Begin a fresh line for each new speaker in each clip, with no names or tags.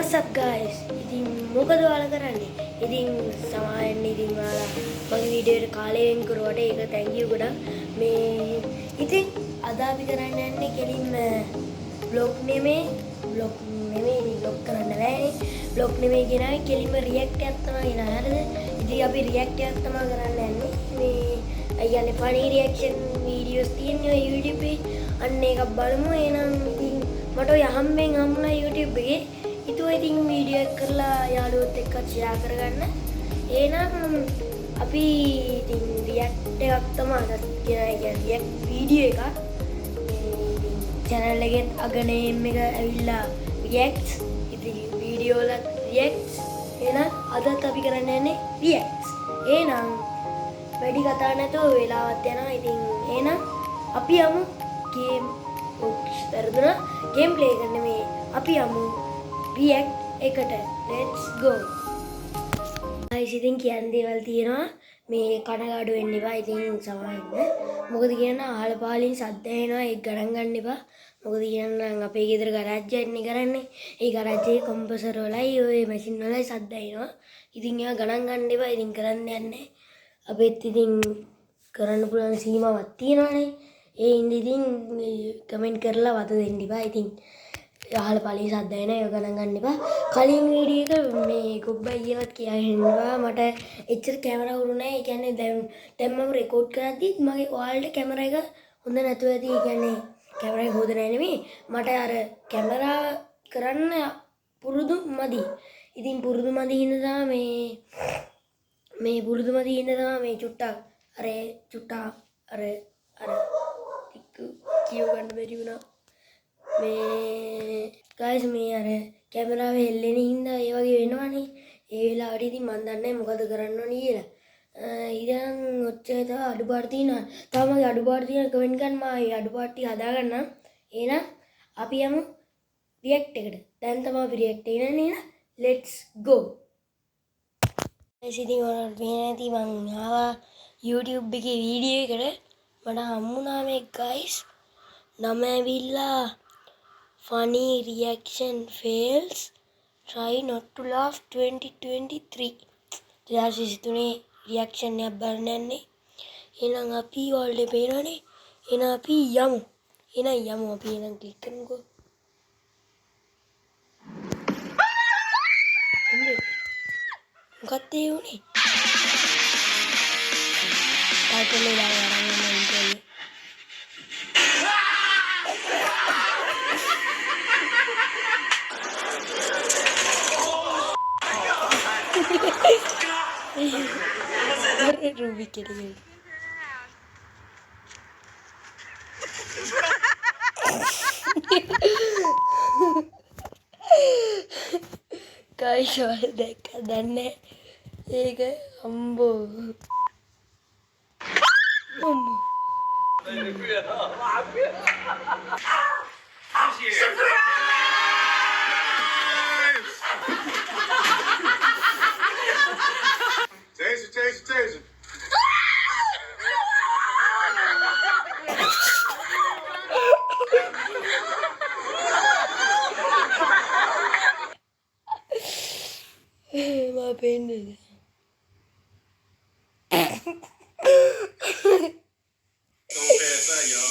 What's up guys? ඉතින් මොකද ඔයාලා කරන්නේ? ඉතින් සමාවෙන්න ඉතින් ඔයාලා මගේ වීඩියෝ එකට කාලය වෙන් කරුවට ඒක thank you ගොඩක්. මේ ඉතින් අද අපි කරන්න යන්නේ කෙලින්ම vlog නෙමෙයි vlog කරන්න බෑනේ. vlog නෙමෙයි කියනවා කෙලින්ම react එකක් තමයි නා හරිද? ඉතින් අපි react එකක් තමයි කරන්න යන්නේ. මේ අයියනේ funny reaction videos තියෙනවා YouTube එකේ. අන්න ඒක බලමු. එහෙනම් ඉතින් මට ඔය හම්බෙන් හම්බුණා YouTube එකේ. ඉතින් ඉතින් වීඩියෝ එක කරලා යාළුවොත් එක්ක ෂෙයා කරගන්න. එහෙනම් අපි ඉතින් රියැක්ට් එකක් තමයි කියන්නේ රියැක්ට් වීඩියෝ එකක්. මේ ඉතින් channel එකේ අගනේම් එක ඇවිල්ලා රියැක්ට්ස්. ඉතින් වීඩියෝ වල රියැක්ට්ස්. එහෙනම් අදත් අපි කරන්න යන්නේ රියැක්ට්ස්. එහෙනම් වැඩි කතා නැතුව වෙලාවත් යනවා. ඉතින් එහෙනම් අපි යමු ගේම් පෙරදුනා ගේම් ප්ලේ කරන්න මේ අපි යමු react එකට. let's go guys. ඉතින් කියන්න දේවල් තියෙනවා මේ කනගාටු වෙන්න එපා. ඉතින් සමාවෙන්න. මොකද කියන්න අහල පහලින් සද්ද එනවා ඒක ගණන් ගන්න එපා. මොකද කියන්න අපේ ගෙදර ගරාජ් එකනේ කරන්නේ. ඒ ගරාජ් එකේ කම්ප්‍රසර් වලයි ඔය මැෂින් වලයි සද්ද එනවා. ඉතින් ඒවා ගණන් ගන්න එපා. ඉතින් කරන්න යන්නේ අපිත් ඉතින් කරන්න පුළුවන් සීමාවක් තියෙනවානේ. ඒ ඉතින් කමෙන්ට් කරලා වත දෙන්න එපා. ඉතින් අහල පහලින් සද්ද එන ඒවා ගණන් ගන්න එපා. කලින් වීඩියෝ එක මේ ගොබ්බයි කියලාත් කියන්නවා. මට එච්චර කැමරා උරු නැහැ. ඒ කියන්නේ දැන් මම රෙකෝඩ් කරද්දිත් මගේ ඔයාලට කැමරා එක හොඳ නැතුව ඇති. ඒ කියන්නේ කැමරා එක හොඳ නැහැ නෙමෙයි. මට අර කැමරා කරන්න පුරුදු මදි. ඉතින් පුරුදු මදි හින්දා මේ පුරුදු මදි හින්දා මේ චුට්ටක් අර කියව ගන්න බැරි වුණා. මේ guys මේ අර කැමරාව හෙල්ලෙන හින්දා ඒ වගේ වෙනවනේ. ඒ වෙලාවට ඉතින් මන් දන්නේ නැහැ මොකද කරන්න ඕනේ කියලා. ඉතින් ඔච්චර තව අඩුපාඩු තියෙනවා. තව මගේ අඩුපාඩු තියෙන කමෙන්ට් ගන්න මම ඒ අඩුපාඩු ටික හදාගන්නම්. එහෙනම් අපි යමු react එකට. දැන් තමයි අපි react එක කරන්නේ. එහෙනම් let's go. ඉතින් ඔයාලට පේන්නේ නැති මං ආවා YouTube එකේ වීඩියෝ එකට. මට හම්බුණා මේ guys. නම ඇවිල්ලා funny reaction fails try not to laugh 2023. 2023 reaction එකක් බලන්න යන්නේ. එහෙනම් අපි ඔයාලට පේනවනේ. එහෙනම් අපි යමු. අපි එහෙනම් ක්ලික් කරමුකෝ. මොකක්ද ඒ උනේ? ටයිටල් එක දාලා අරන් යන්න. Ruby kidding. Guys, ඔයාලා දැක්කද නැහැ? ඒක අම්බෝ.
Taser.
My pain is.
Don't pass that, y'all.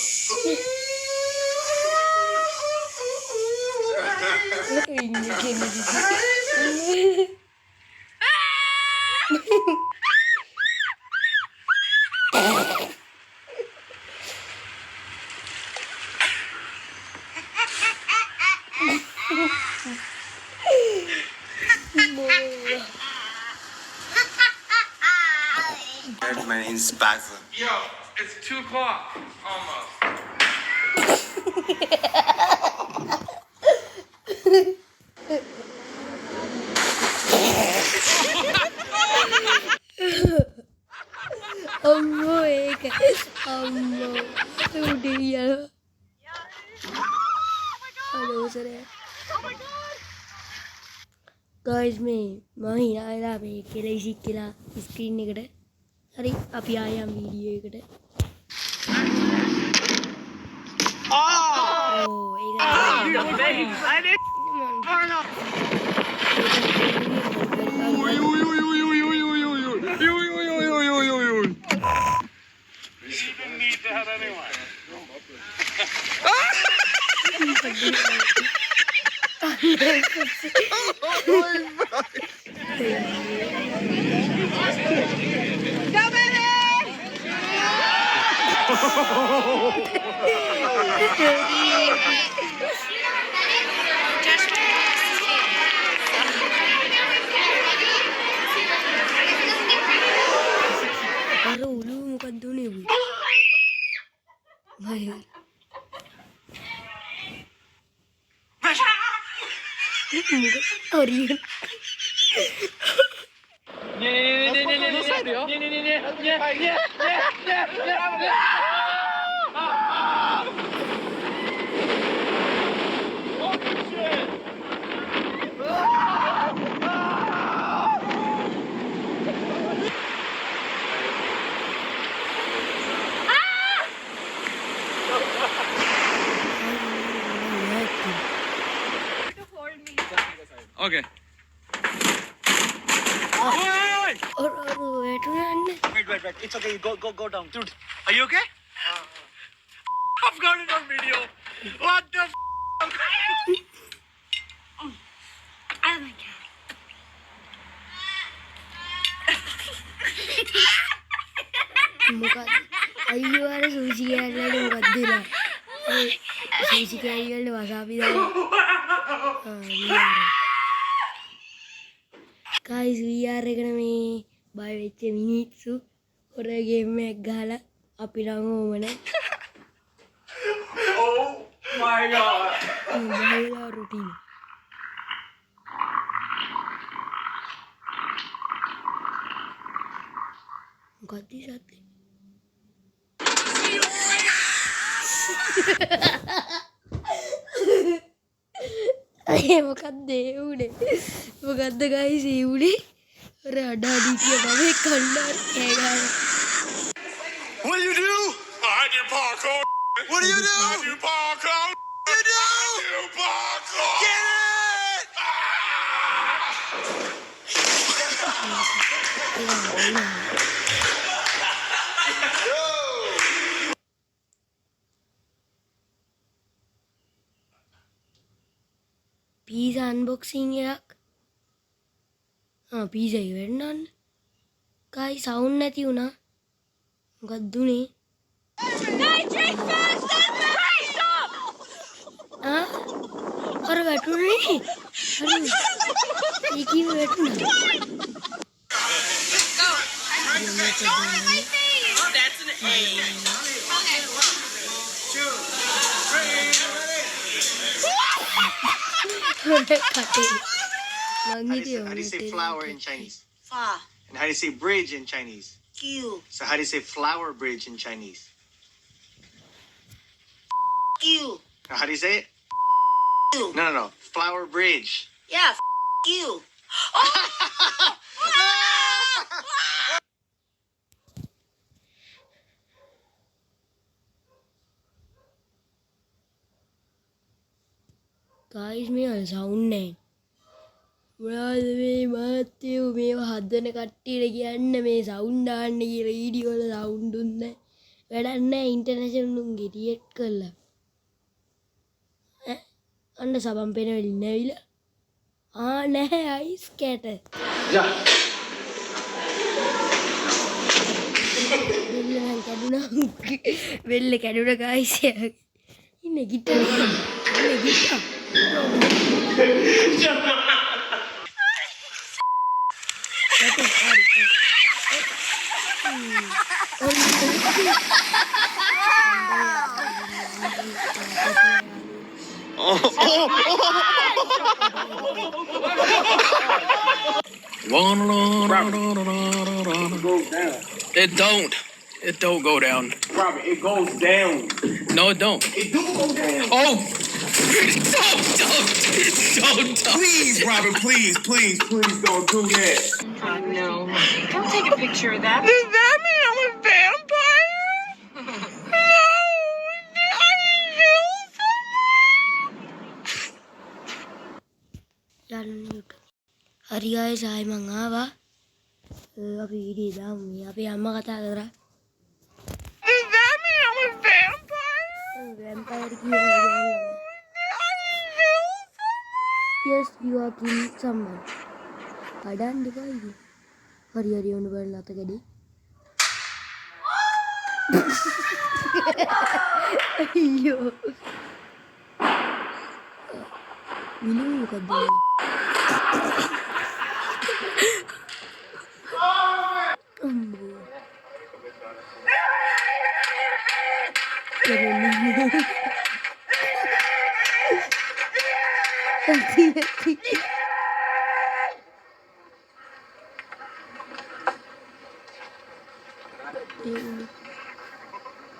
Man in spasm.
Yo, it's 2 o'clock almost.
Ambo ek ambo udah ya. Halo sir. Guys මේ මම hina වෙලා මේ කියලා ඉසික් කියලා ස්ක්‍රීන් එකට. හරි අපි ආයම් වීඩියෝ එකට. Oh,
You face. I didn't.
අර උළු මොකක්ද උනේ උඹ? බය. හරි.
Okay.
අර වැටුණාන්නේ.
Wait. It's okay. Go down. Dude, are you okay? I've got it on video. What the f?
Oh my god. මොකක්ද? අයියෝ අර සූසි කෑල්ලට මොකක්ද වෙලා? සූසි කෑල්ලට වසාපි දාලා. guys VR එකට මේ බය වෙච්ච මිනිස්සු හොර ගේම් එකක් ගහලා අපි නම් ඕමන.
Oh my god.
බයලා රුටින්. මොකක්ද සත්‍ය? අය මොකක්ද ඒ උනේ? මොකක්ද guys ඒ උනේ? අර අඩාඩි කිය බවේ කණ්ඩාර කෑ ගහන.
What do you do?
I do parkour.
What do you do?
I do parkour.
What do you
I
do?
do parkour.
Get it!
Pizza unboxing එකක්. පීසා ඉවරනන්න. කයි සවුන්ඩ් නැති වුණා. මොකක්ද උනේ? අර වැටුනේ. හරි. ඒකී වැටුණා.
That's an A.
කටේ. මං
How do
හිතුවේ
you say flower in Chinese?
Fa.
And how do you say bridge in Chinese?
Q.
So how do you say flower bridge in Chinese?
Q.
Now, how do you say it?
Q.
No. Flower bridge.
Yeah. Q.
guys මේ sound නැහැ. මොනවද මේ මාත්‍යෝ මේව හදන කට්ටියට කියන්න මේ sound දාන්න කියලා වීඩියෝ වල සවුන්ඩ් දුන්නේ වැඩක් නැහැ ඉන්ටර්නැෂනල් උන්ගේ ටිකට් කරලා. අන්න සබම් පේන වෙලින් නැවිලා. නැහැ අයිස් කැට. වෙල්ල කැඩුනා. වෙල්ල කැඩුනා guys. ඉන්නේ ගිටාර්. ඉන්නේ guitar.
It don't. It don't go down.
Robert, it goes down.
No, it don't.
It do go down.
Oh! Don't.
Please, Robert, please don't do that.
No. Don't take a picture of that.
Does that mean I'm a vampire? No! I killed
හරි guys ආයි මං ආවා. අපි video දාමු. අපි අම්මා කතා කරා.
Does that mean I'm a vampire?
වැම්පයර් කියලා Yes, you are killing someone. Padaan depa ini. Hari undu barla ta gadi. Ayyo. Ini bukan dia. Ambo.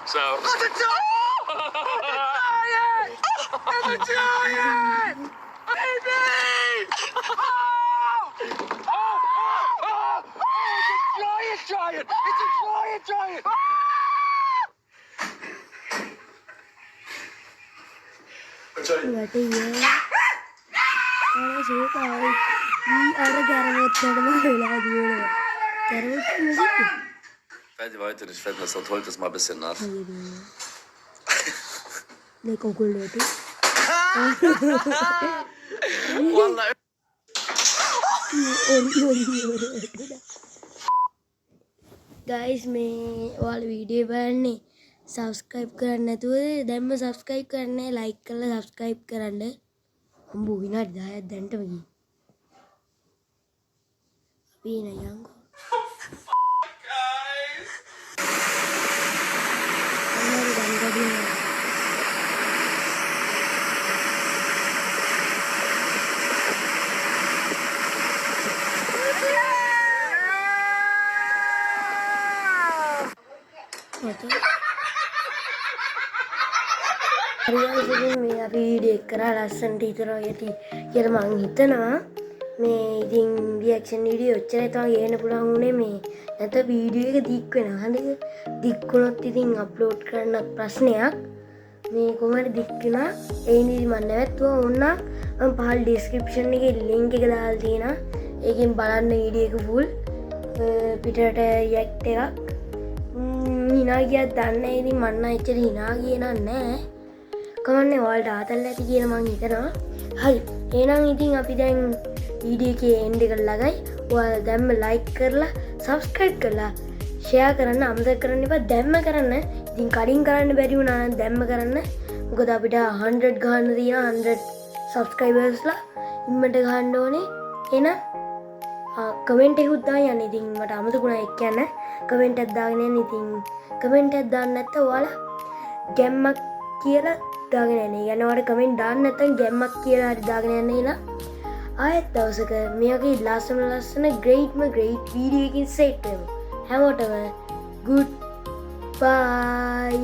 So.
Berarti ya. Orang suka. Ini orang garam terima lagi dulu. Garam itu
Fällt dir weiter nicht fett, das holt das mal ein bisschen nach.
Ne kokul itu.
Wallah.
Guys, मैं वाला video बनाने subscribe करना तो දැන් मैं subscribe करने like කරලා subscribe කරන්න හම්බු විනාඩි 10ක් දැන්ට වගේ අපි එන යංගෝ මේ අපි වීඩියෝ එක කරා ලස්සනට හිතනවා යටි කියලා මං හිතනවා මේ ඉතින් රියැක්ෂන් වීඩියෝ ඔච්චරයි තමයි ගේන්න පුළුවන් උනේ මේ නැත්නම් වීඩියෝ එක දික් වෙනවා හරිද දික් වුණොත් ඉතින් අප්ලෝඩ් කරන්න ප්‍රශ්නයක් මේ කොහමද දික් වෙනා ඒ නිදි මම නැවතුවා ඕන්නම් මම පහළ ඩිස්ක්‍රිප්ෂන් එකේ ලින්ක් එක දාලා තියෙනවා ඒකෙන් බලන්න වීඩියෝ එක ෆුල් පිටරට රියැක්ට් එකක් හිනා ගියත් දන්නේ නැහැ ඉතින් මන්න එච්චර හිනා ගියේ නැහැ කමන්නේ ඔයාලට ආතල් ඇති කියලා මං හිතනවා. හරි. එහෙනම් ඉතින් අපි දැන් වීඩියෝ එකේ එන්ඩ් එක ළඟයි. ඔයාලා දැම්ම ලයික් කරලා, සබ්ස්ක්‍රයිබ් කරලා, ෂෙයා කරන්න අමතක කරන්න එපා. දැම්ම කරන්න. ඉතින් කලින් කරන්න බැරි වුණා නම් දැම්ම කරන්න. මොකද අපිට 100 ගන්න තියෙනවා 100 සබ්ස්ක්‍රයිබර්ස්ලා ඉම්මට ගන්න ඕනේ. එහෙනම් කමෙන්ට් එකක් දාන්න. ඉතින් මට අමතකුණා ඒක කියන්න. කමෙන්ට් එකක් දාගෙන යන්න. ඉතින් කමෙන්ට් එකක් දාන්න නැත්නම් ඔයාලා ගැම්මක් කියලා දාගෙන යන්න. يعني ඔයාලට කමෙන්ට් දාන්න නැත්නම් ගැම්මක් කියලා හරි දාගෙන යන්න කියලා. ආයෙත් දවසක මේ වගේ ලස්සන ග්‍රේට්ම ග්‍රේට් වීඩියෝ එකකින් සෙට් වෙමු. හැමෝටම good bye.